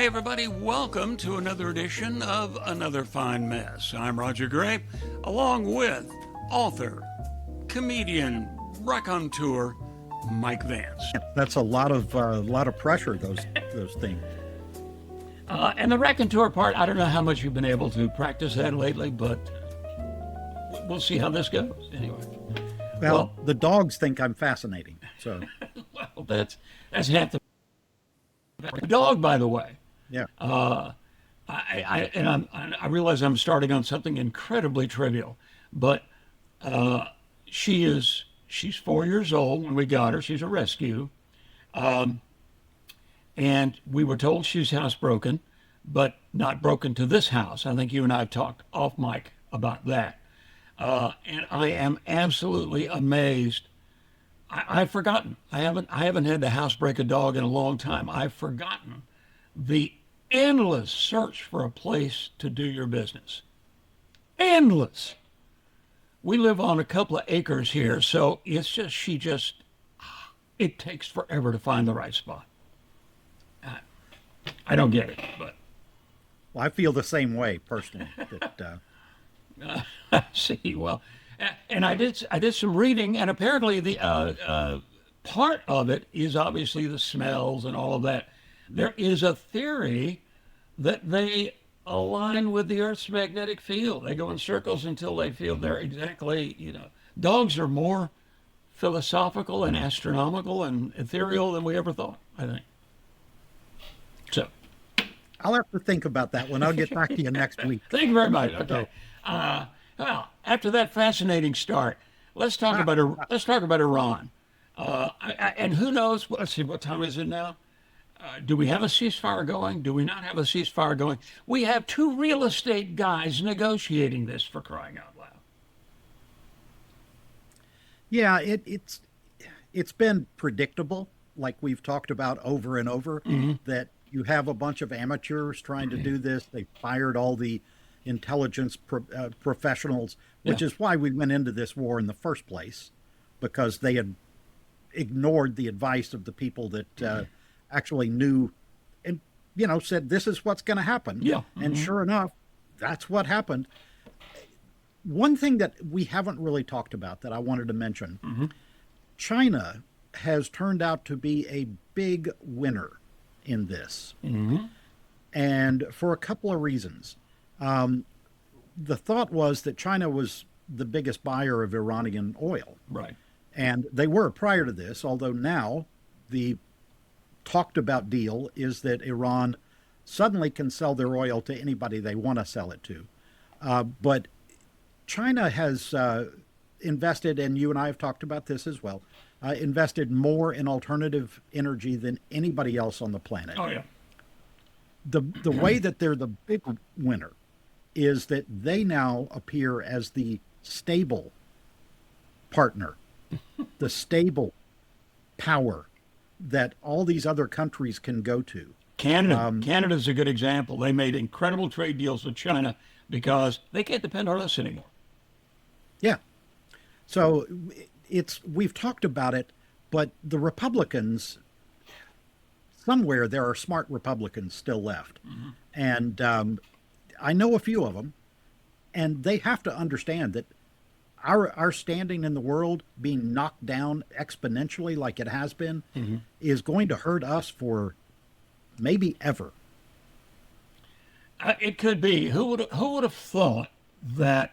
Hey everybody, welcome to another edition of Another Fine Mess. I'm Roger Gray, along with author, comedian, raconteur, Mike Vance. That's a lot of pressure. Those things. And the raconteur part, I don't know how much you've been able to practice that lately, but we'll see how this goes. Anyway. Well, the dogs think I'm fascinating. So. Well, that's half the dog, by the way. Yeah. I realize I'm starting on something incredibly trivial, but she's 4 years old when we got her. She's a rescue, and we were told she's housebroken, but not broken to this house. I think you and I have talked off mic about that, and I am absolutely amazed. I've forgotten. I haven't had to housebreak a dog in a long time. I've forgotten the endless search for a place to do your business. Endless. We live on a couple of acres here, so it's just, it takes forever to find the right spot. I don't get it, but. Well, I feel the same way personally. See, well, and I did some reading, and apparently the part of it is obviously the smells and all of that. There is a theory that they align with the Earth's magnetic field. They go in circles until they feel they're exactly, dogs are more philosophical and astronomical and ethereal than we ever thought, I think. So. I'll have to think about that one. I'll get back to you next week. Thank you very much. Okay. Well, after that fascinating start, let's talk about Iran. And who knows? Let's see, what time is it now? Do we have a ceasefire going? Do we not have a ceasefire going? We have two real estate guys negotiating this, for crying out loud. Yeah, it's been predictable, like we've talked about over and over, that you have a bunch of amateurs trying to do this. They fired all the intelligence professionals, which is why we went into this war in the first place, because they had ignored the advice of the people that actually knew and, said, this is what's going to happen. Yeah. And sure enough, that's what happened. One thing that we haven't really talked about that I wanted to mention, China has turned out to be a big winner in this. And for a couple of reasons. The thought was that China was the biggest buyer of Iranian oil. Right. And they were prior to this, although now the talked about deal is that Iran suddenly can sell their oil to anybody they want to sell it to. But China has invested, and you and I have talked about this as well, invested more in alternative energy than anybody else on the planet. Oh, yeah. The way that they're the big winner is that they now appear as the stable partner, the stable power that all these other countries can go to. Canada's a good example. They made incredible trade deals with China because they can't depend on us anymore. Yeah. So we've talked about it, but the Republicans, somewhere there are smart Republicans still left. And I know a few of them, and they have to understand that our standing in the world being knocked down exponentially like it has been is going to hurt us for maybe ever. It could be. Who would have thought that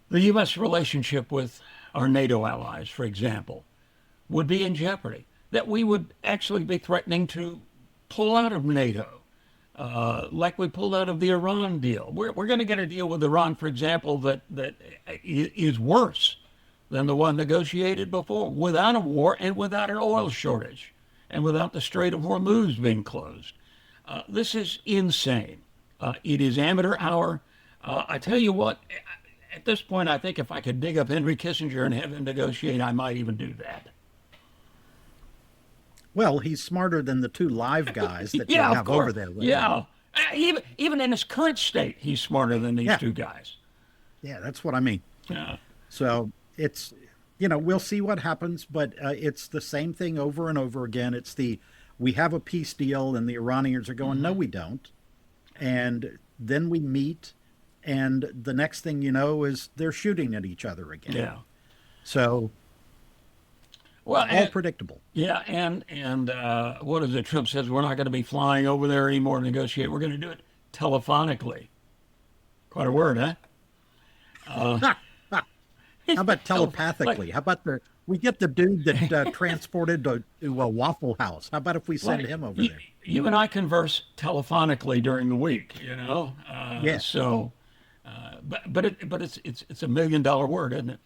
the U.S. relationship with our NATO allies, for example, would be in jeopardy? That we would actually be threatening to pull out of NATO, like we pulled out of the Iran deal. We're going to get a deal with Iran, for example, that is worse than the one negotiated before, without a war and without an oil shortage and without the Strait of Hormuz being closed. This is insane. It is amateur hour. I tell you what, at this point, I think if I could dig up Henry Kissinger and have him negotiate, I might even do that. Well, he's smarter than the two live guys that you have over there. Yeah. Even in his current state, he's smarter than these two guys. Yeah, that's what I mean. Yeah. So it's, we'll see what happens, but it's the same thing over and over again. It's the we have a peace deal, and the Iranians are going, no, we don't. And then we meet, and the next thing you know is they're shooting at each other again. Yeah. So Well, all predictable. yeah, and what is it? Trump says we're not going to be flying over there anymore to negotiate. We're going to do it telephonically. Quite a word, huh? How about telepathically? Like, How about we get the dude that transported to a Waffle House? How about if we send him over there? you and I converse telephonically during the week, Yeah. So, but it's $1 million word, isn't it?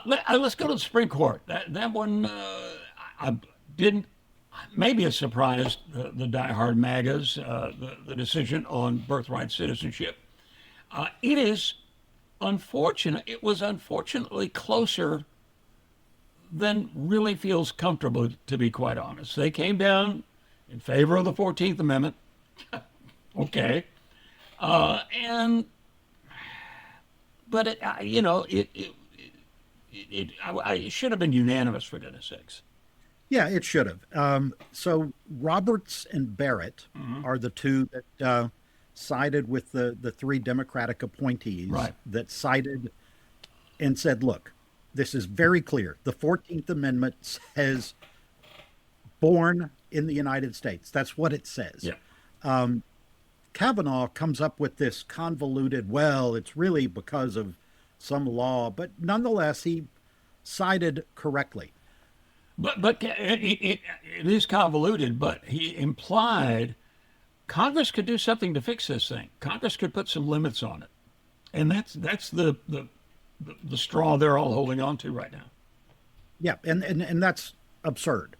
Let's go to the Supreme Court. That one I didn't. Maybe a surprise. The diehard MAGAs, the decision on birthright citizenship. It is unfortunate. It was unfortunately closer than really feels comfortable, to be quite honest. They came down in favor of the 14th Amendment. Okay. And, but it should have been unanimous, for goodness sakes. Yeah, it should have. So Roberts and Barrett are the two that sided with the three Democratic appointees Right. that sided and said, look, this is very clear. The 14th Amendment says born in the United States. That's what it says. Yeah. Kavanaugh comes up with this convoluted, well, it's really because of some law, but nonetheless, he sided correctly. But it is convoluted, but he implied Congress could do something to fix this thing. Congress could put some limits on it. And that's the straw they're all holding on to right now. Yeah, and that's absurd.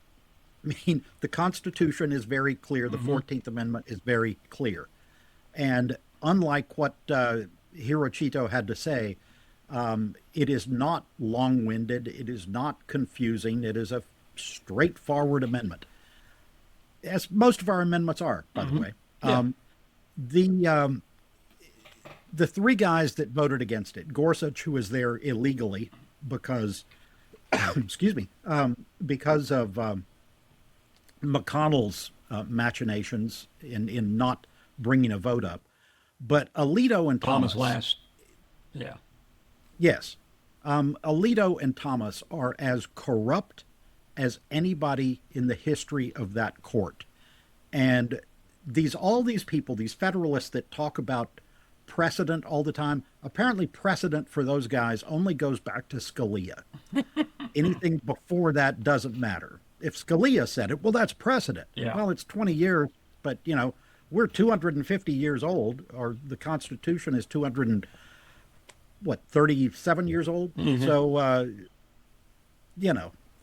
I mean, the Constitution is very clear. The 14th Amendment is very clear. And unlike what Hiroshito had to say, it is not long-winded. It is not confusing. It is a straightforward amendment, as most of our amendments are, by the way. Yeah. The three guys that voted against it, Gorsuch, who was there illegally because, excuse me, because of McConnell's machinations in not bringing a vote up, but Alito and Thomas last. Yeah. Yes. Alito and Thomas are as corrupt as anybody in the history of that court. And all these people, these Federalists that talk about precedent all the time, apparently precedent for those guys only goes back to Scalia. Anything before that doesn't matter. If Scalia said it, well, that's precedent. Yeah. Well, it's 20 years, but, we're 250 years old, or the Constitution is 37 years old. So,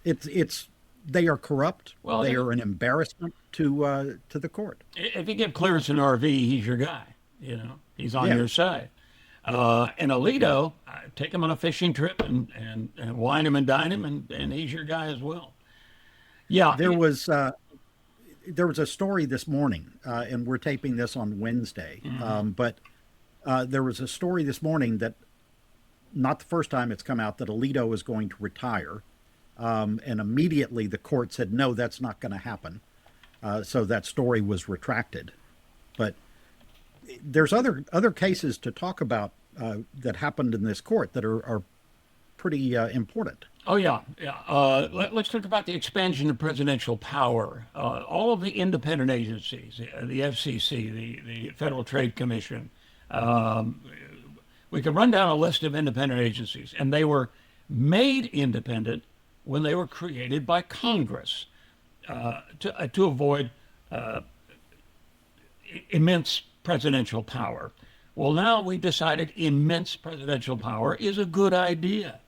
it's they are corrupt. Well, they are an embarrassment to the court. If you give Clarence an RV, he's your guy. He's on Yeah. your side. And Alito, take him on a fishing trip and wine him and dine him, and he's your guy as well. Yeah. There was a story this morning, and we're taping this on Wednesday. But there was a story this morning that, not the first time it's come out, that Alito is going to retire. And immediately the court said, no, that's not going to happen. So that story was retracted. But there's other cases to talk about that happened in this court that are pretty important. Oh, yeah. Let's talk about the expansion of presidential power. All of the independent agencies, the FCC, the Federal Trade Commission, we could run down a list of independent agencies, and they were made independent when they were created by Congress to avoid immense presidential power. Well, now we decided immense presidential power is a good idea.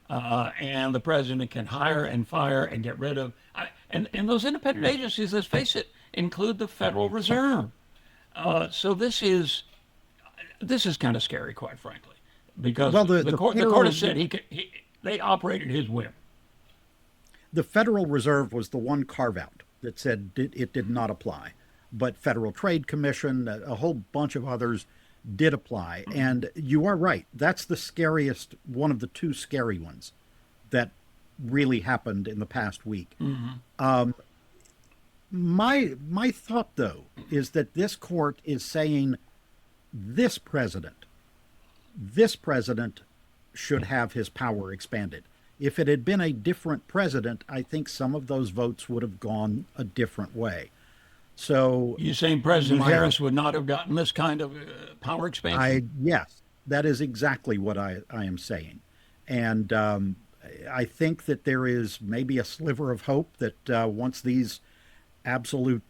And the president can hire and fire and get rid of. And those independent agencies, let's face it, include the Federal Reserve. So this is kind of scary, quite frankly, because the court has said they operated his whim. The Federal Reserve was the one carve-out that said it did not apply. But Federal Trade Commission, a whole bunch of others did apply. And you are right. That's the scariest, one of the two scary ones that really happened in the past week. My thought, though, is that this court is saying this president, this president should have his power expanded. If it had been a different president, I think some of those votes would have gone a different way. So You saying President my, Harris would not have gotten this kind of power expansion? yes, that is exactly what I am saying. And I think that there is maybe a sliver of hope that once these absolute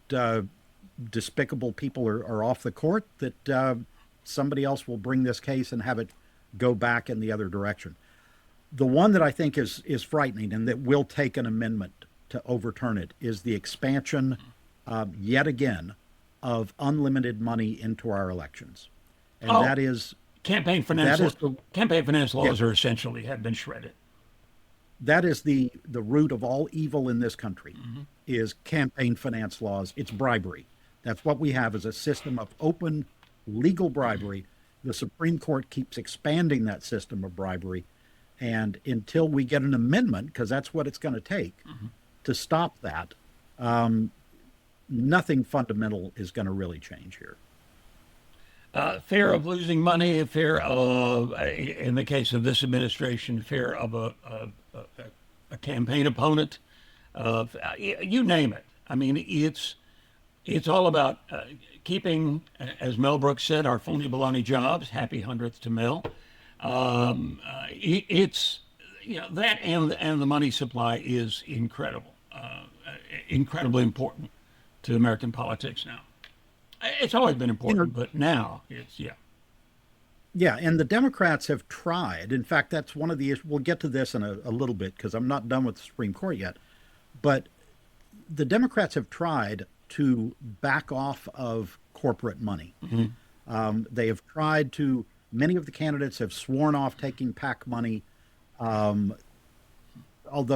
despicable people are off the court, that somebody else will bring this case and have it go back in the other direction. The one that I think is frightening and that will take an amendment to overturn it is the expansion, yet again, of unlimited money into our elections, and Oh, that is campaign finance that is the campaign finance yeah, laws are essentially have been shredded. that is the root of all evil in this country is campaign finance laws. It's bribery. That's what we have is a system of open legal bribery. The Supreme Court keeps expanding that system of bribery. And until we get an amendment, because that's what it's going to take to stop that, nothing fundamental is going to really change here. Fear of losing money, fear of, in the case of this administration, fear of a campaign opponent, you name it. I mean, it's all about keeping, as Mel Brooks said, our phony baloney jobs. Happy 100th to Mel. It's that and the money supply is incredible, incredibly important to American politics now. It's always been You know, important, but now it's yeah. yeah, and the Democrats have tried. In fact, that's one of the issues. We'll get to this in a little bit because I'm not done with the Supreme Court yet. But the Democrats have tried to back off of corporate money. They have tried to, many of the candidates have sworn off taking PAC money, although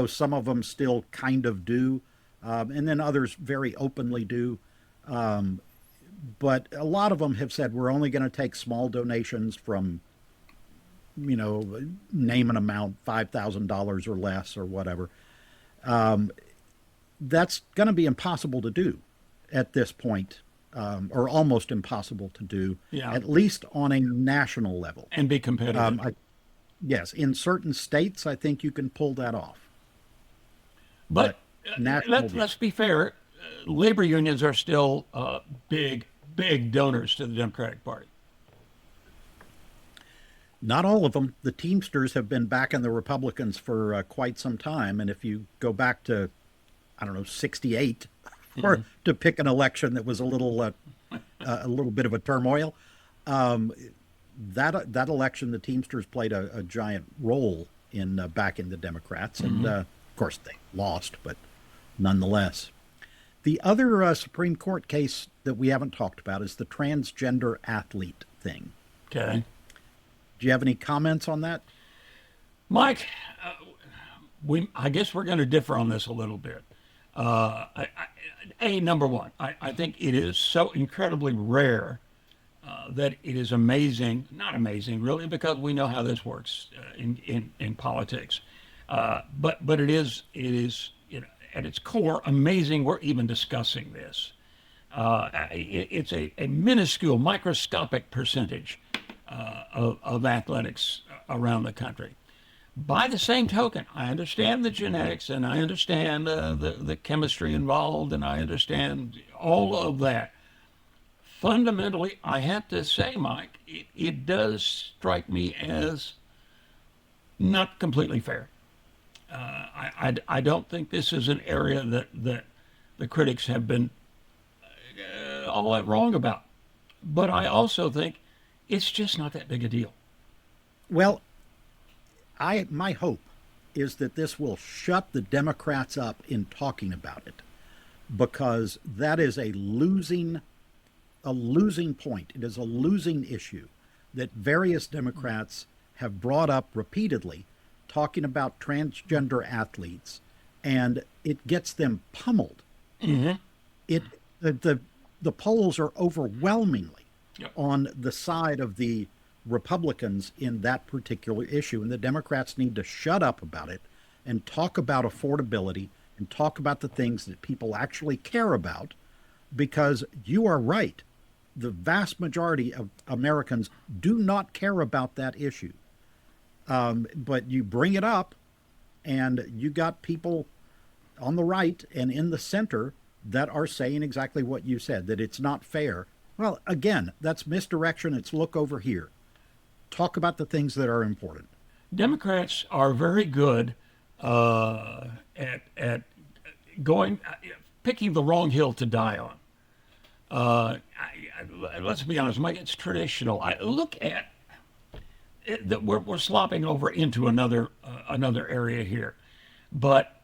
some of them still kind of do, and then others very openly do. But a lot of them have said we're only going to take small donations from, name an amount, $5,000 or less or whatever. That's going to be impossible to do at this point, or almost impossible to do, Yeah, at least on a national level. and be competitive. Yes, in certain states, I think you can pull that off. But But national, let's be fair. Labor unions are still big donors to the Democratic Party. not all of them. The Teamsters have been backing the Republicans for quite some time. And if you go back to, I don't know, 68, or to pick an election that was a little bit of a turmoil, that election, the Teamsters played a giant role in backing the Democrats. And of course, they lost, but nonetheless. The other Supreme Court case that we haven't talked about is the transgender athlete thing. Okay, Do you have any comments on that? Mike, I guess we're going to differ on this a little bit. Number one, I think it is so incredibly rare that it is amazing, not amazing really, because we know how this works in politics. But it is at its core amazing we're even discussing this. It's a minuscule, microscopic percentage of athletics around the country. By the same token, I understand the genetics and I understand the chemistry involved and I understand all of that. Fundamentally, I have to say, Mike, it does strike me as not completely fair. I don't think this is an area that the critics have been all that wrong about. But I also think it's just not that big a deal. Well, my hope is that this will shut the Democrats up in talking about it, because that is a losing point. It is a losing issue that various Democrats have brought up repeatedly, talking about transgender athletes, and it gets them pummeled. It the polls are overwhelmingly Yep. on the side of the Republicans in that particular issue, and the Democrats need to shut up about it and talk about affordability and talk about the things that people actually care about, because you are right. The vast majority of Americans do not care about that issue. But you bring it up, and you got people on the right and in the center that are saying exactly what you said, that it's not fair. Well, again, that's misdirection. It's look over here. Talk about the things that are important. Democrats are very good at going picking the wrong hill to die on. Let's be honest, Mike. It's traditional. I look at that we're slopping over into another area here, but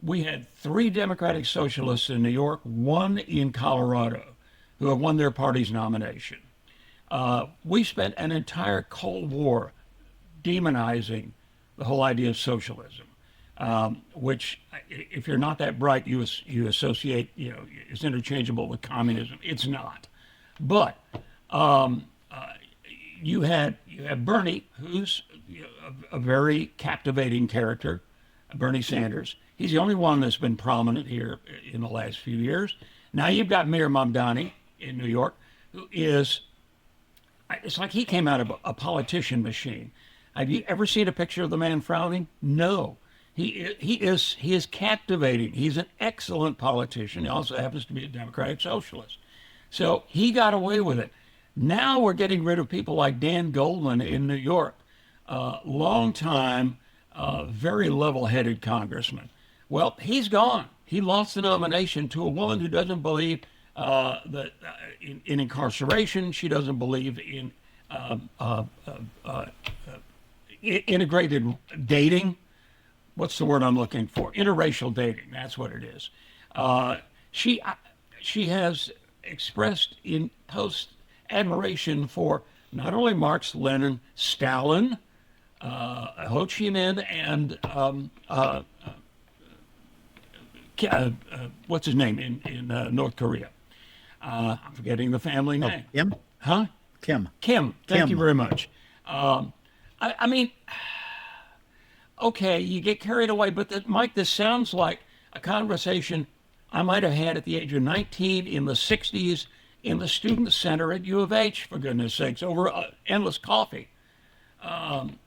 we had three Democratic socialists in New York, one in Colorado, who have won their party's nomination. We spent an entire Cold War demonizing the whole idea of socialism, which, if you're not that bright, you associate, it's interchangeable with communism. It's not. But you had Bernie, who's a very captivating character, Bernie Sanders. He's the only one that's been prominent here in the last few years. Now you've got Mayor Mamdani in New York, who is, it's like he came out of a politician machine. Have you ever seen a picture of the man frowning? No. He is captivating. He's an excellent politician. He also happens to be a Democratic socialist. So he got away with it. Now we're getting rid of people like Dan Goldman in New York, long time, very level-headed congressman. Well, he's gone. He lost the nomination to a woman who doesn't believe in incarceration. She doesn't believe in integrated dating. What's the word I'm looking for? Interracial dating. That's what it is. She has expressed in post admiration for not only Marx, Lenin, Stalin, Ho Chi Minh, and what's his name in North Korea? I'm forgetting the family name. Kim? Huh? Kim. Kim. Thank Kim. you very much. I mean, okay, you get carried away, but Mike, this sounds like a conversation I might have had at the age of 19 in the 60s in the student center at U of H, for goodness sakes, over endless coffee.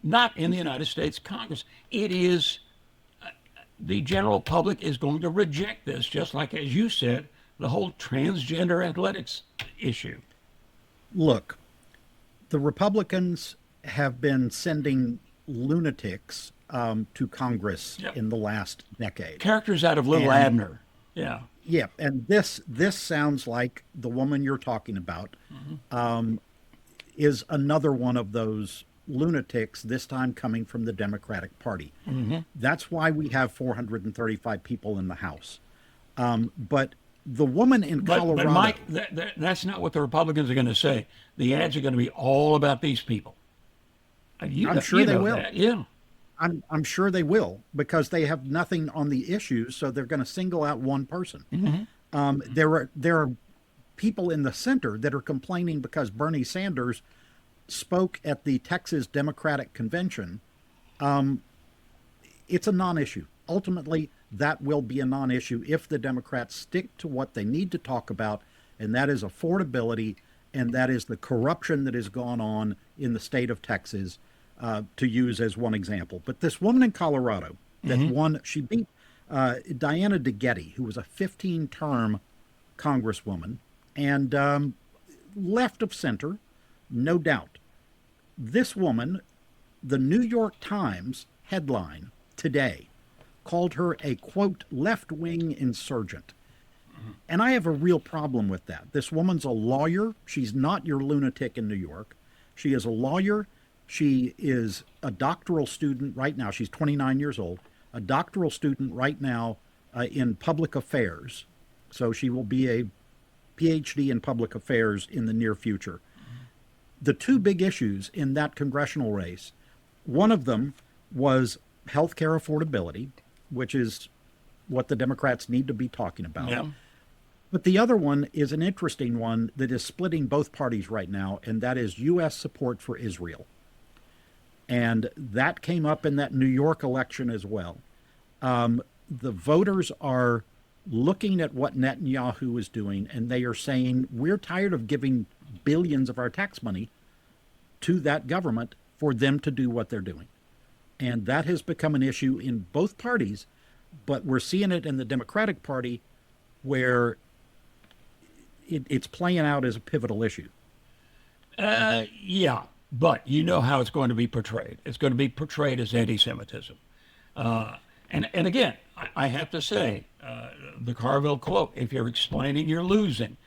Not in the United States Congress. It is, the general public is going to reject this, just like, as you said, the whole transgender athletics issue. Look, the Republicans have been sending lunatics to Congress in the last decade. Characters out of Little Abner. Yeah. Yeah, and this sounds like the woman you're talking about is another one of those lunatics, this time coming from the Democratic Party. That's why we have 435 people in the House. But the woman in Colorado... But Mike, that's not what the Republicans are going to say. The ads are going to be all about these people. I'm sure they will. That. Yeah. I'm sure they will, because they have nothing on the issues, so they're going to single out one person. There are people in the center that are complaining because Bernie Sanders spoke at the Texas Democratic Convention. It's a non-issue. Ultimately, that will be a non-issue if the Democrats stick to what they need to talk about, and that is affordability, and that is the corruption that has gone on in the state of Texas, to use as one example. But this woman in Colorado that won, she beat Diana DeGette, who was a 15-term congresswoman, and left of center, no doubt. This woman, the New York Times headline today, called her a, quote, left-wing insurgent. And I have a real problem with that. This woman's a lawyer. She's not your lunatic in New York. She is a lawyer. She is a doctoral student right now. She's 29 years old, a doctoral student right now in public affairs. So she will be a PhD in public affairs in the near future. The two big issues in that congressional race, one of them was health care affordability, which is what the Democrats need to be talking about. Yeah. But the other one is an interesting one that is splitting both parties right now, and that is U.S. support for Israel. And that came up in that New York election as well. the voters are looking at what Netanyahu is doing, and they are saying, we're tired of giving billions of our tax money to that government for them to do what they're doing. And that has become an issue in both parties, but we're seeing it in the Democratic Party where it's playing out as a pivotal issue. Yeah, but you know how it's going to be portrayed. It's going to be portrayed as anti-Semitism. And again, I have to say, the Carville quote: "If you're explaining, you're losing."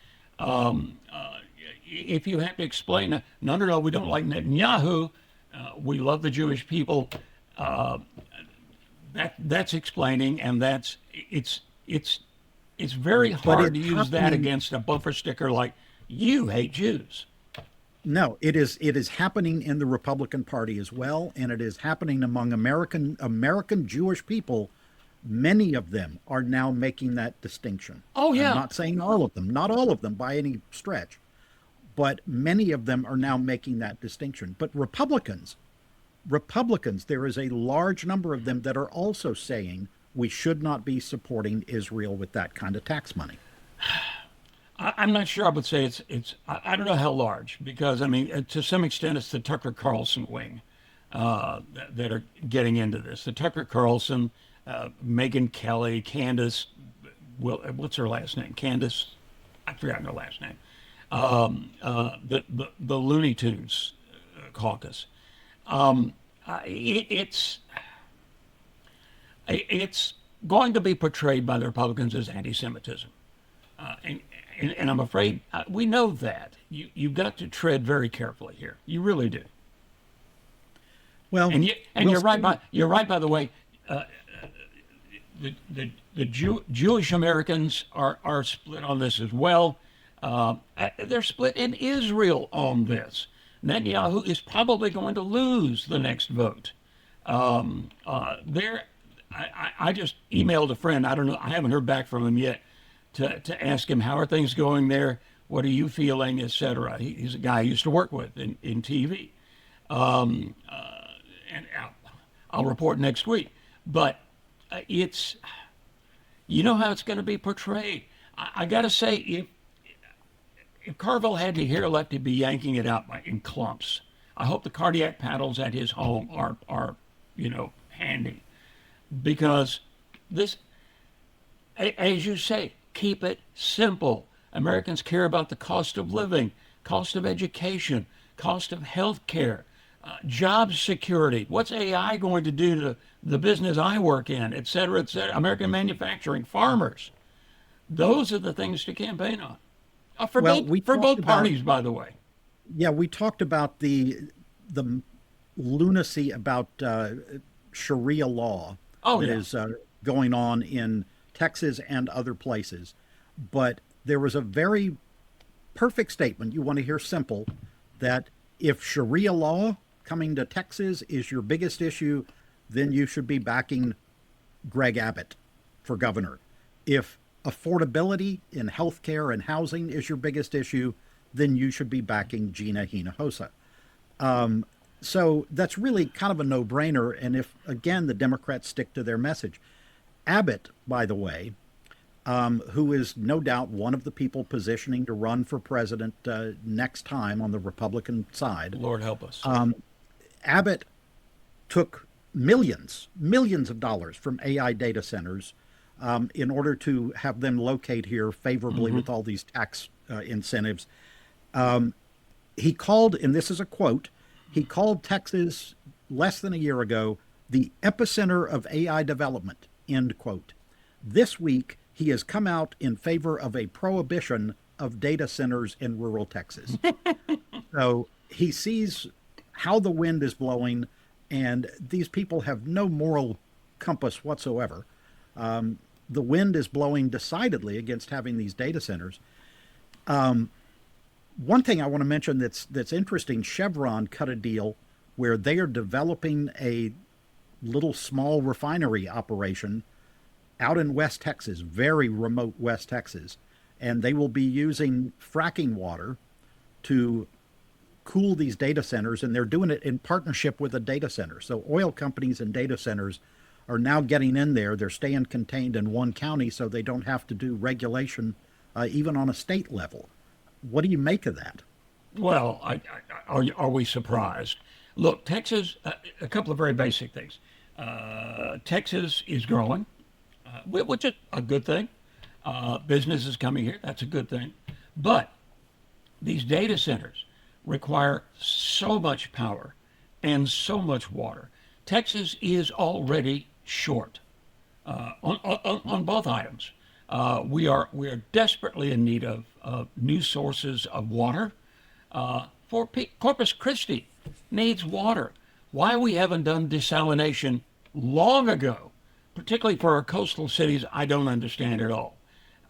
If you have to explain, no, we don't like Netanyahu. We love the Jewish people. That's explaining, and it's very hard to use that against a bumper sticker like "you hate Jews." No, it is happening in the Republican Party as well, and it is happening among American Jewish people. Many of them are now making that distinction. Oh yeah. I'm not saying all of them, not all of them by any stretch, but many of them are now making that distinction. But Republicans, there is a large number of them that are also saying we should not be supporting Israel with that kind of tax money. I'm not sure I would say I don't know how large, because I mean, to some extent it's the Tucker Carlson wing that are getting into this. The Tucker Carlson, Megyn Kelly, Candace, what's her last name? Candace, I've forgotten her last name. The Looney Tunes caucus. It's going to be portrayed by the Republicans as anti-Semitism. And I'm afraid we know that. You've got to tread very carefully here. You really do. Well, You're right. You're right. By the way, Jewish Americans are split on this as well. They're split in Israel on this. Netanyahu is probably going to lose the next vote. I just emailed a friend. I don't know. I haven't heard back from him yet to ask him, how are things going there? What are you feeling, etc. He's a guy I used to work with in TV. And I'll report next week. But it's, you know how it's going to be portrayed. I got to say, if Carville had the hair left, he'd be yanking it out in clumps. I hope the cardiac paddles at his home are handy, because this, as you say, keep it simple. Americans care about the cost of living, cost of education, cost of health care, job security. What's AI going to do to the business I work in, et cetera, et cetera? American manufacturing, farmers. Those are the things to campaign on. For both parties, by the way. Yeah, we talked about the lunacy about Sharia law that is going on in Texas and other places. But there was a very perfect statement, you want to hear simple, that if Sharia law coming to Texas is your biggest issue, then you should be backing Greg Abbott for governor. If affordability in healthcare and housing is your biggest issue, then you should be backing Gina Hinojosa. So that's really kind of a no-brainer. And if, again, the Democrats stick to their message. Abbott, by the way, who is no doubt one of the people positioning to run for president next time on the Republican side. Lord help us. Abbott took millions of dollars from AI data centers in order to have them locate here favorably with all these tax incentives. He called, and this is a quote, he called Texas less than a year ago the epicenter of AI development, end quote. This week, he has come out in favor of a prohibition of data centers in rural Texas. So he sees how the wind is blowing, and these people have no moral compass whatsoever. The wind is blowing decidedly against having these data centers. One thing I want to mention that's interesting, Chevron cut a deal where they are developing a little small refinery operation out in West Texas, very remote West Texas, and they will be using fracking water to cool these data centers, and they're doing it in partnership with a data center. So oil companies and data centers are now getting in there. They're staying contained in one county so they don't have to do regulation even on a state level. What do you make of that? Well, are we surprised? Look, Texas, a couple of very basic things. Texas is growing, which is a good thing. Business is coming here. That's a good thing. But these data centers require so much power and so much water. Texas is already short on both items. We are desperately in need of new sources of water. Corpus Christi needs water. Why we haven't done desalination long ago, particularly for our coastal cities, I don't understand at all.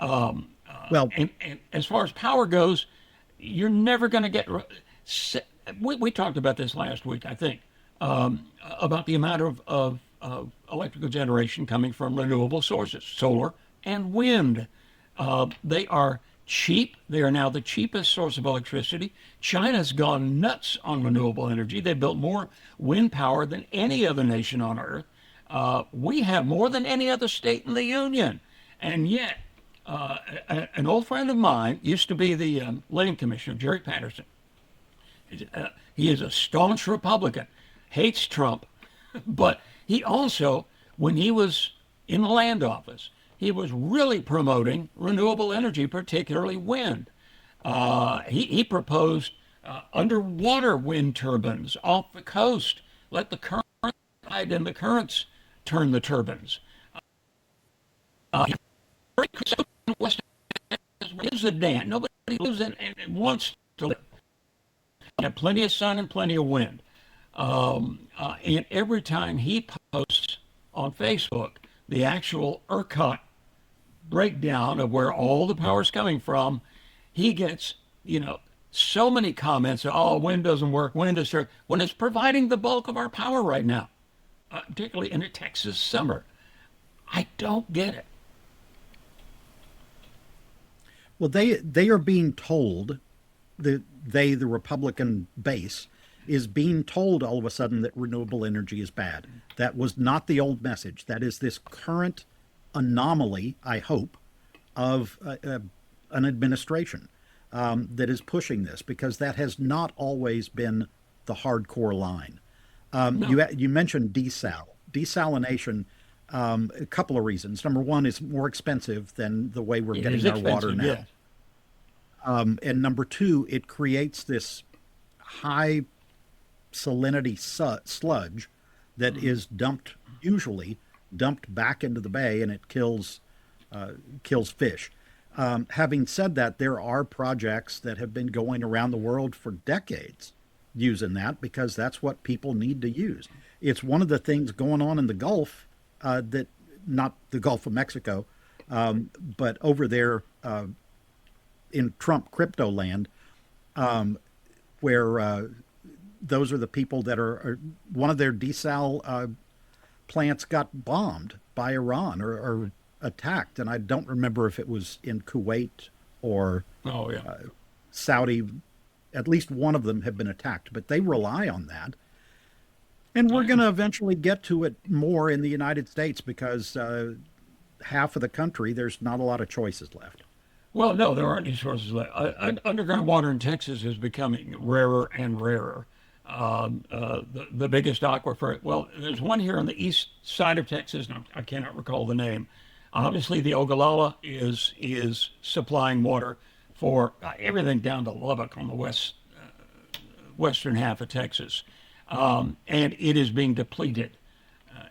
Well, And as far as power goes, you're never going to get. We talked about this last week, I think, about the amount of electrical generation coming from renewable sources, solar and wind. They are cheap. They are now the cheapest source of electricity. China's gone nuts on renewable energy. They built more wind power than any other nation on earth. We have more than any other state in the union. And yet, an old friend of mine used to be the Lane Commissioner, Jerry Patterson. He is a staunch Republican, hates Trump, but he also, when he was in the land office, he was really promoting renewable energy, particularly wind. He proposed underwater wind turbines off the coast. Let the current ride and the currents turn the turbines. West lives a Dan. Nobody lives in and wants to live. Have plenty of sun and plenty of wind. And every time he posts on Facebook the actual ERCOT breakdown of where all the power is coming from, he gets, so many comments. Oh, wind doesn't work. Wind is when it's providing the bulk of our power right now, particularly in a Texas summer. I don't get it. Well, they are being told, the Republican base is being told all of a sudden that renewable energy is bad. That was not the old message. That is this current anomaly, I hope, of an administration that is pushing this, because that has not always been the hardcore line. No. You mentioned desalination. A couple of reasons. Number one, it's more expensive than the way we're It getting is our water expensive, now. yes. And number two, it creates this high salinity sludge that is usually dumped back into the bay, and it kills fish. Having said that, there are projects that have been going around the world for decades using that, because that's what people need to use. It's one of the things going on in the Gulf, that not the Gulf of Mexico, but over there in Trump crypto land, where those are the people that are one of their desal plants got bombed by Iran or attacked, and I don't remember if it was in Kuwait or Oh, yeah. Saudi. At least one of them have been attacked, but they rely on that. And we're going to eventually get to it more in the United States, because half of the country, there's not a lot of choices left. Well, no, there aren't any sources left. Underground water in Texas is becoming rarer and rarer. The biggest aquifer, well, there's one here on the east side of Texas, and I cannot recall the name. Obviously, the Ogallala is supplying water for everything down to Lubbock on the western half of Texas, and it is being depleted.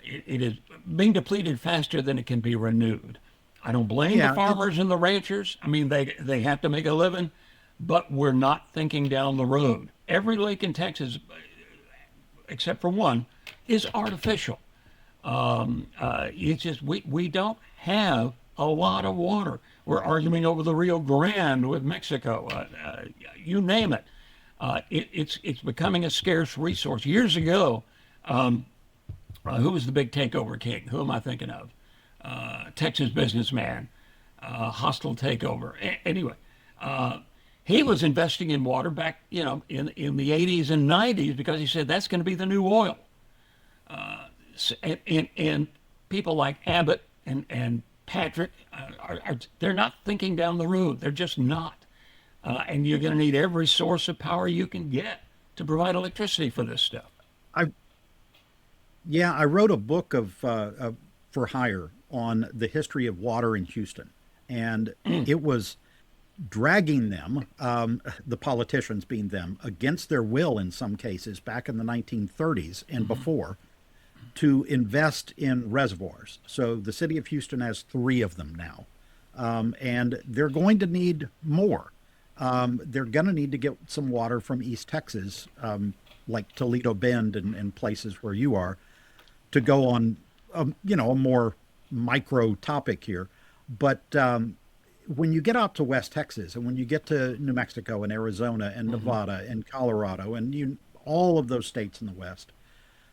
It is being depleted faster than it can be renewed. I don't blame the farmers and the ranchers. I mean, they have to make a living, but we're not thinking down the road. Every lake in Texas, except for one, is artificial. It's just we don't have a lot of water. We're arguing over the Rio Grande with Mexico. You name it. It's becoming a scarce resource. Years ago, who was the big takeover king? Who am I thinking of? Texas businessman, hostile takeover. Anyway, he was investing in water back, in the 80s and 90s, because he said that's going to be the new oil. And people like Abbott and Patrick they're not thinking down the road. They're just not. And you're going to need every source of power you can get to provide electricity for this stuff. I Yeah, I wrote a book for hire on the history of water in Houston, and it was dragging them, the politicians being them, against their will in some cases back in the 1930s and before, to invest in reservoirs. So the city of Houston has three of them now, and they're going to need more. They're going to need to get some water from East Texas, like Toledo Bend and places where you are, to go on, a more micro topic here. But when you get out to West Texas and when you get to New Mexico and Arizona and Nevada and Colorado and all of those states in the West,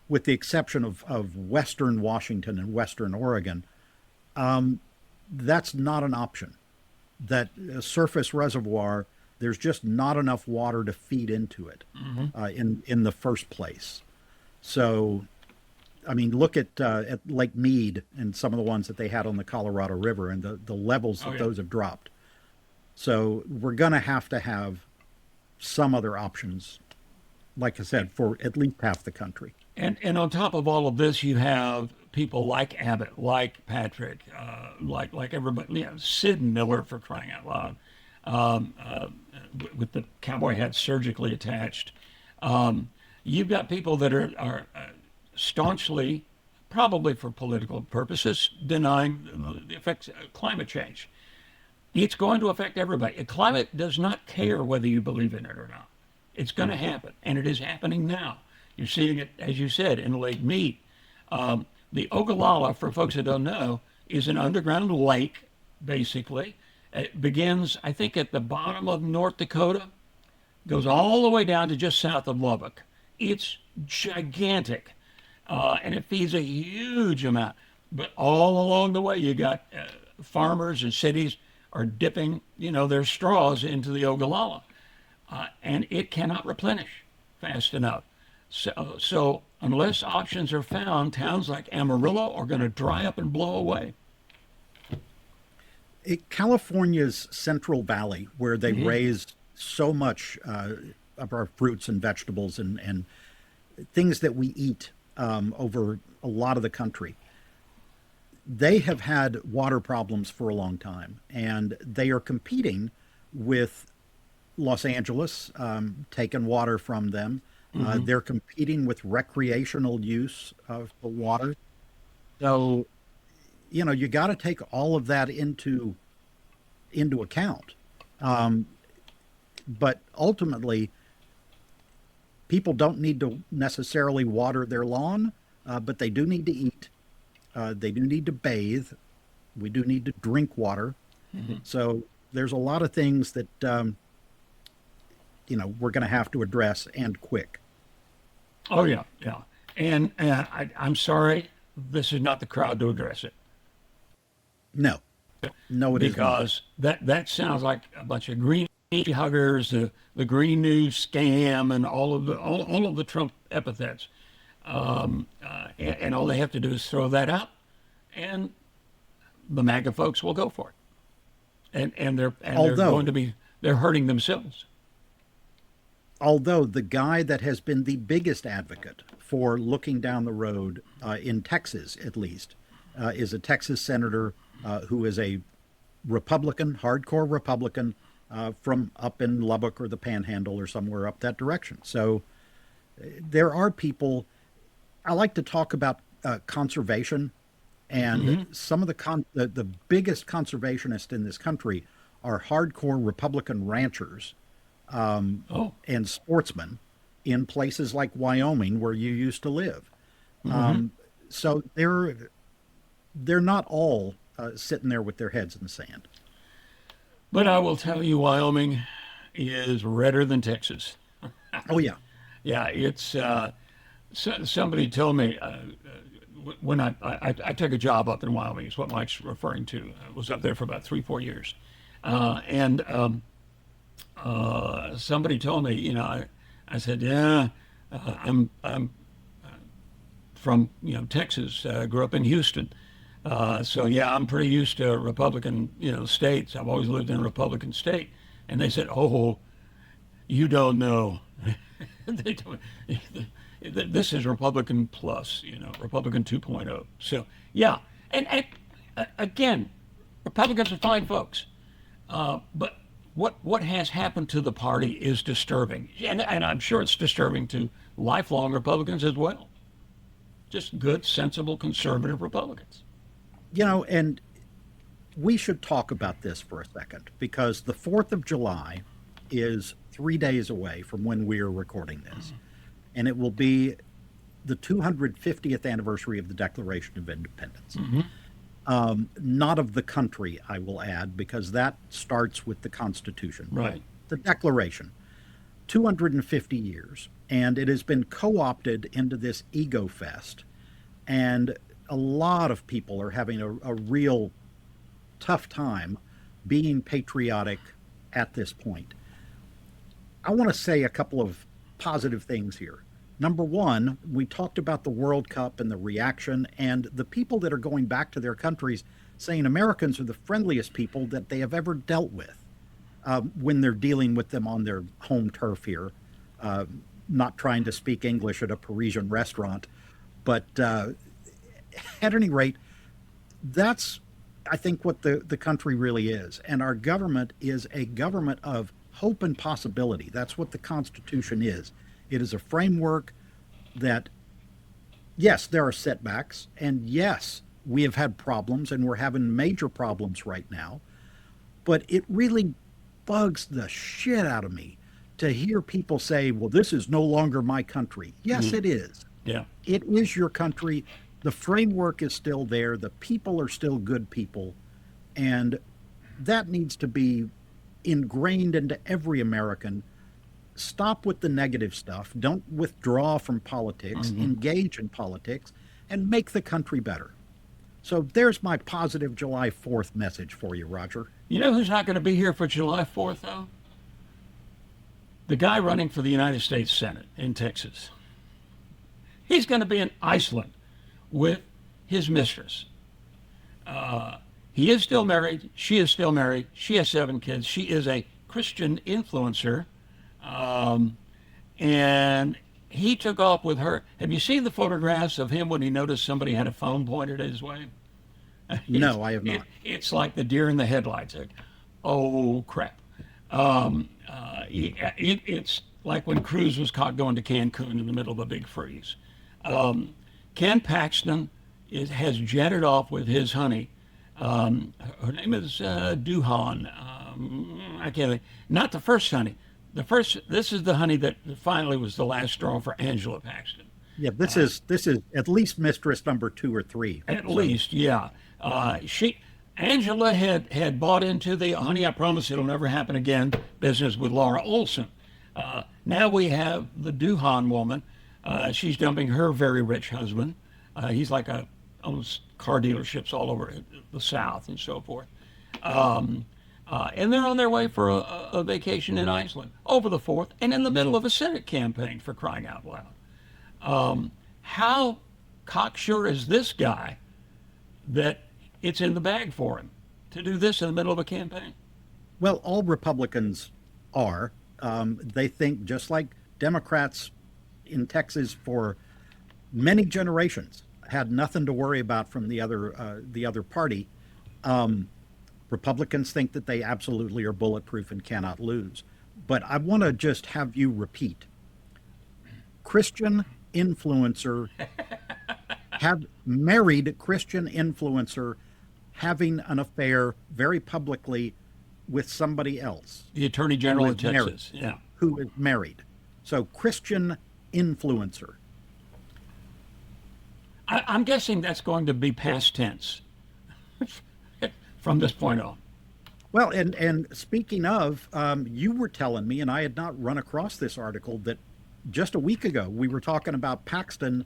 with the exception of Western Washington and Western Oregon, that's not an option. That surface reservoir, there's just not enough water to feed into it in the first place. So, I mean, look at Lake Mead and some of the ones that they had on the Colorado River and the levels that those have dropped. So we're going to have some other options, like I said, for at least half the country. And on top of all of this, you have people like Abbott, like Patrick, like everybody, Sid Miller, for crying out loud, with the cowboy hat surgically attached. You've got people that are staunchly, probably for political purposes, denying the effects of climate change. It's going to affect everybody. Climate does not care whether you believe in it or not. It's going to happen, and it is happening now. You're seeing it, as you said, in Lake Mead. The Ogallala, for folks that don't know, is an underground lake, basically. It begins, I think, at the bottom of North Dakota, goes all the way down to just south of Lubbock. It's gigantic, and it feeds a huge amount. But all along the way, you got farmers and cities are dipping, their straws into the Ogallala, and it cannot replenish fast enough. So unless options are found, towns like Amarillo are going to dry up and blow away. California's Central Valley, where they raise so much of our fruits and vegetables and things that we eat over a lot of the country, they have had water problems for a long time, and they are competing with Los Angeles, taking water from them. They're competing with recreational use of the water. So, you got to take all of that into account. But ultimately, people don't need to necessarily water their lawn, but they do need to eat. They do need to bathe. We do need to drink water. So there's a lot of things that we're going to have to address, and quick. Oh yeah, yeah. And I'm sorry, this is not the crowd to address it. No, it is not. Because that sounds like a bunch of green huggers, the green news scam, and all of the Trump epithets. And all they have to do is throw that out, and the MAGA folks will go for it. And they're they're hurting themselves. Although the guy that has been the biggest advocate for looking down the road, in Texas at least, is a Texas senator who is a Republican, hardcore Republican, from up in Lubbock or the Panhandle or somewhere up that direction. So there are people. I like to talk about conservation, and some of the biggest conservationists in this country are hardcore Republican ranchers and sportsmen in places like Wyoming, where you used to live. So they're not all sitting there with their heads in the sand. But I will tell you, Wyoming is redder than Texas. Oh yeah, Yeah, it's. Somebody told me when I took a job up in Wyoming, is what Mike's referring to. I was up there for about 3-4 years, and somebody told me, I said, yeah, I'm from Texas. Grew up in Houston, So yeah, I'm pretty used to Republican, states. I've always lived in a Republican state, and they said, "Oh, you don't know." They don't, this is Republican plus, Republican 2.0. So yeah, and again, Republicans are fine folks, but what has happened to the party is disturbing, and I'm sure it's disturbing to lifelong Republicans as well. Just good, sensible, conservative Republicans. And we should talk about this for a second because the 4th of July is 3 days away from when we are recording this. And it will be the 250th anniversary of the Declaration of Independence. Not of the country, I will add, because that starts with the Constitution. Right. The Declaration. 250 years. And it has been co opted into this ego fest. And a lot of people are having a real tough time being patriotic at this point. I want to say a couple of positive things here. Number one, we talked about the World Cup and the reaction, and the people that are going back to their countries saying Americans are the friendliest people that they have ever dealt with when they're dealing with them on their home turf here, not trying to speak English at a Parisian restaurant. But at any rate, that's, I think, what the country really is. And our government is a government of hope and possibility. That's what the Constitution is. It is a framework that, yes, there are setbacks, and yes, we have had problems, and we're having major problems right now. But it really bugs the shit out of me to hear people say, well, this is no longer my country. Yes, it is. Yeah. It is your country. The framework is still there. The people are still good people. And that needs to be ingrained into every American. Stop with the negative stuff. Don't withdraw from politics. Engage in politics and make the country better. So there's my positive July 4th message for you, Roger. You know who's not going to be here for July 4th, though? The guy running for the United States Senate in Texas. He's going to be in Iceland with his mistress. He is still married. She is still married. She has 7 kids. She is a Christian influencer. And he took off with her. Have you seen the photographs of him when he noticed somebody had a phone pointed his way? No, I have not. It's like the deer in the headlights. Like, oh, crap. It's like when Cruz was caught going to Cancun in the middle of a big freeze. Ken Paxton has jetted off with his honey. Her name is Duhan. I can't. Not the first honey. This is the honey that finally was the last straw for Angela Paxton. Yeah, this is at least mistress number 2 or 3. At least, yeah. Angela had bought into the honey, I promise it'll never happen again business with Laura Olson. Now we have the Duhan woman. She's dumping her very rich husband. He's like owns car dealerships all over the South and so forth. And they're on their way for a vacation in Iceland over the 4th and in the middle of a Senate campaign, for crying out loud. How cocksure is this guy that it's in the bag for him to do this in the middle of a campaign? Well, all Republicans are. They think just like Democrats in Texas for many generations had nothing to worry about from the other party. Republicans think that they absolutely are bulletproof and cannot lose. But I want to just have you repeat. Christian influencer, have married Christian influencer having an affair very publicly with somebody else. The Attorney General of Texas, married, who is married. So Christian influencer. I'm guessing that's going to be past tense from this point on. Well, and speaking of, you were telling me, and I had not run across this article, that just a week ago we were talking about Paxton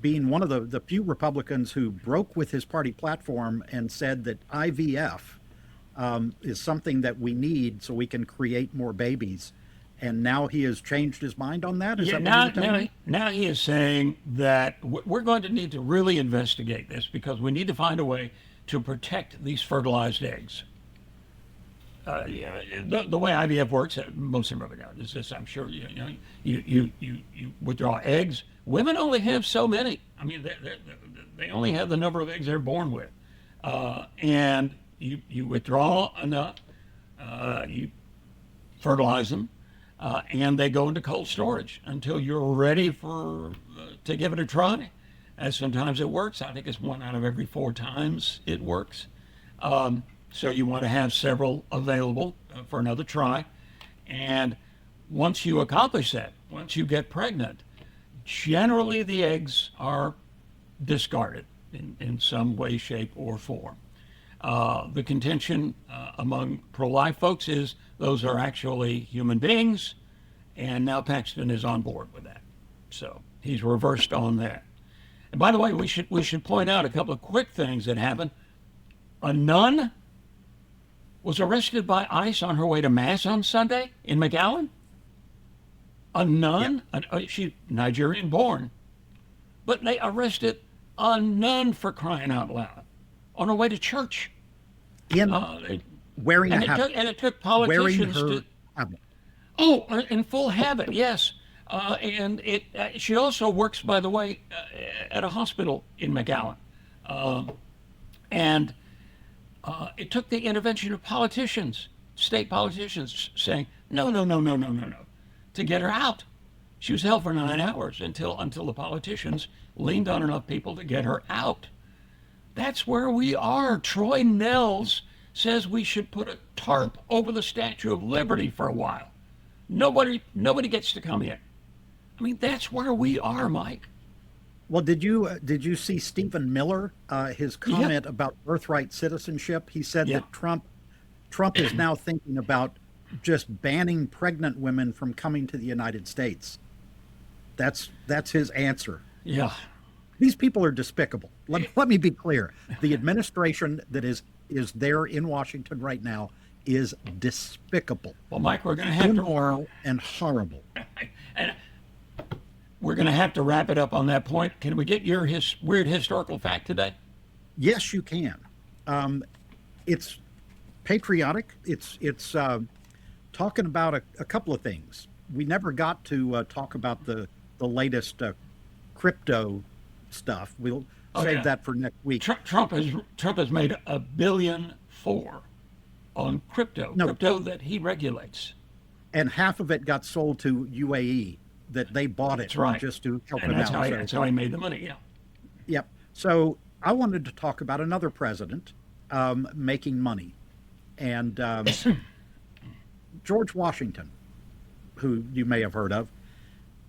being one of the few Republicans who broke with his party platform and said that IVF is something that we need so we can create more babies. And now he has changed his mind on that? Is Yeah, that what you're telling me? now he is saying that we're going to need to really investigate this because we need to find a way to protect these fertilized eggs. Yeah, the way IVF works, most of them really don't. It's just, I'm sure you withdraw eggs. Women only have so many. I mean, they only have the number of eggs they're born with, and you withdraw enough, you fertilize them, and they go into cold storage until you're ready for to give it a try. And sometimes it works. I think it's 1 out of every 4 times it works. So you want to have several available for another try. And once you accomplish that, once you get pregnant, generally the eggs are discarded in some way, shape, or form. The contention among pro-life folks is those are actually human beings, and now Paxton is on board with that. So he's reversed on that. And by the way, we should point out a couple of quick things that happened. A nun was arrested by ICE on her way to Mass on Sunday in McAllen. A nun, she's Nigerian born, but they arrested a nun for crying out loud on her way to church. In wearing And a habit. it took Wearing politicians her to, habit. oh, in full habit, yes. And she also works, by the way, at a hospital in McAllen. And it took the intervention of politicians, state politicians, saying, no, no, no, no, no, no, no, to get her out. She was held for 9 hours until the politicians leaned on enough people to get her out. That's where we are. Troy Nels says we should put a tarp over the Statue of Liberty for a while. Nobody gets to come in. I mean, that's where we are, Mike. Well, did you see Stephen Miller, his comment about birthright citizenship? He said Yeah. that Trump is now thinking about just banning pregnant women from coming to the United States. That's his answer. Yeah. These people are despicable. Let me be clear. The administration that is there in Washington right now is despicable, Well, Mike, we're going to have to immoral, and horrible. and we're going to have to wrap it up on that point. Can we get your weird historical fact today? Yes, you can. It's patriotic. It's talking about a couple of things. We never got to talk about the latest crypto stuff. We'll save that for next week. Trump has made $1.4 billion on crypto, No. crypto that he regulates. And half of it got sold to UAE, that they bought it That's right. just to help And him that's out. that's how he made the money. Yeah. Yep. So I wanted to talk about another president making money, and George Washington, who you may have heard of,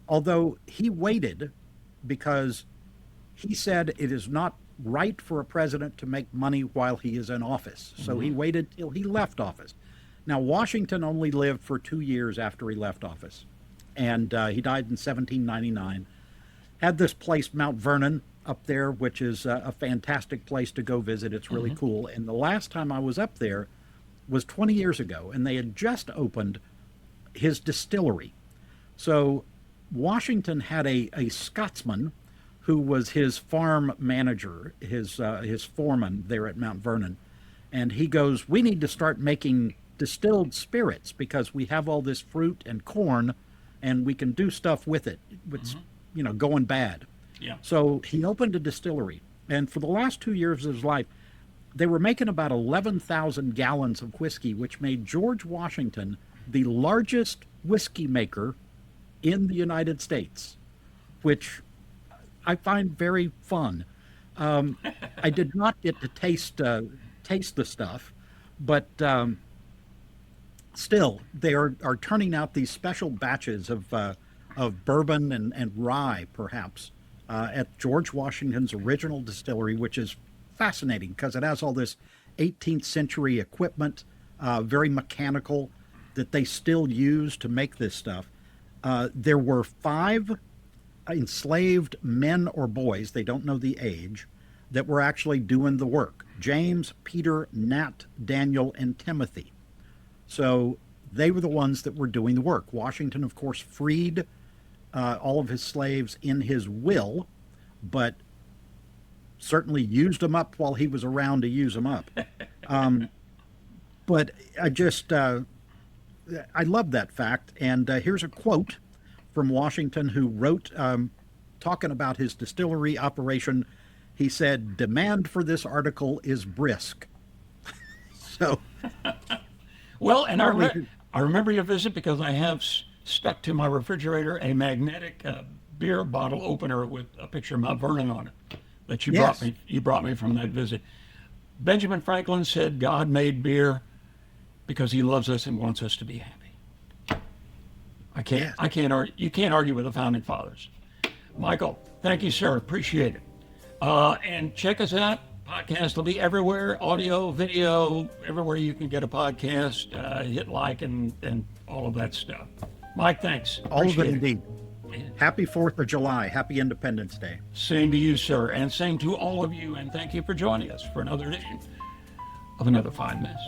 although he waited because he said it is not right for a president to make money while he is in office. So he waited till he left office. Now, Washington only lived for 2 years after he left office, and he died in 1799. Had this place, Mount Vernon, up there, which is a fantastic place to go visit. It's really cool. And the last time I was up there was 20 years ago, and they had just opened his distillery. So Washington had a Scotsman who was his farm manager, his foreman there at Mount Vernon. And he goes, we need to start making distilled spirits because we have all this fruit and corn and we can do stuff with it. It's, going bad. Yeah. So he opened a distillery. And for the last 2 years of his life, they were making about 11,000 gallons of whiskey, which made George Washington the largest whiskey maker in the United States, which I find very fun. I did not get to taste the stuff, but still, they are turning out these special batches of bourbon and rye, perhaps, at George Washington's original distillery, which is fascinating because it has all this 18th century equipment, very mechanical, that they still use to make this stuff. There were 5 enslaved men or boys, they don't know the age, that were actually doing the work. James, Peter, Nat, Daniel, and Timothy. So They were the ones that were doing the work. Washington, of course, freed all of his slaves in his will, but certainly used them up while he was around to use them up. But I love that fact. And here's a quote from Washington, who wrote, talking about his distillery operation. He said, "Demand for this article is brisk." So, well, and I remember your visit because I have stuck to my refrigerator a magnetic beer bottle opener with a picture of Mount Vernon on it that you yes. brought me. You brought me from that visit. Benjamin Franklin said, "God made beer because He loves us and wants us to be happy." Yes. You can't argue with the founding fathers. Michael, thank you, sir. Appreciate it. And check us out. Podcast will be everywhere, audio, video, everywhere you can get a podcast. Hit like and all of that stuff. Mike, thanks. All of it Appreciate indeed. Happy 4th of July. Happy Independence Day. Same to you, sir, and same to all of you. And thank you for joining us for another edition of Another Fine Mess.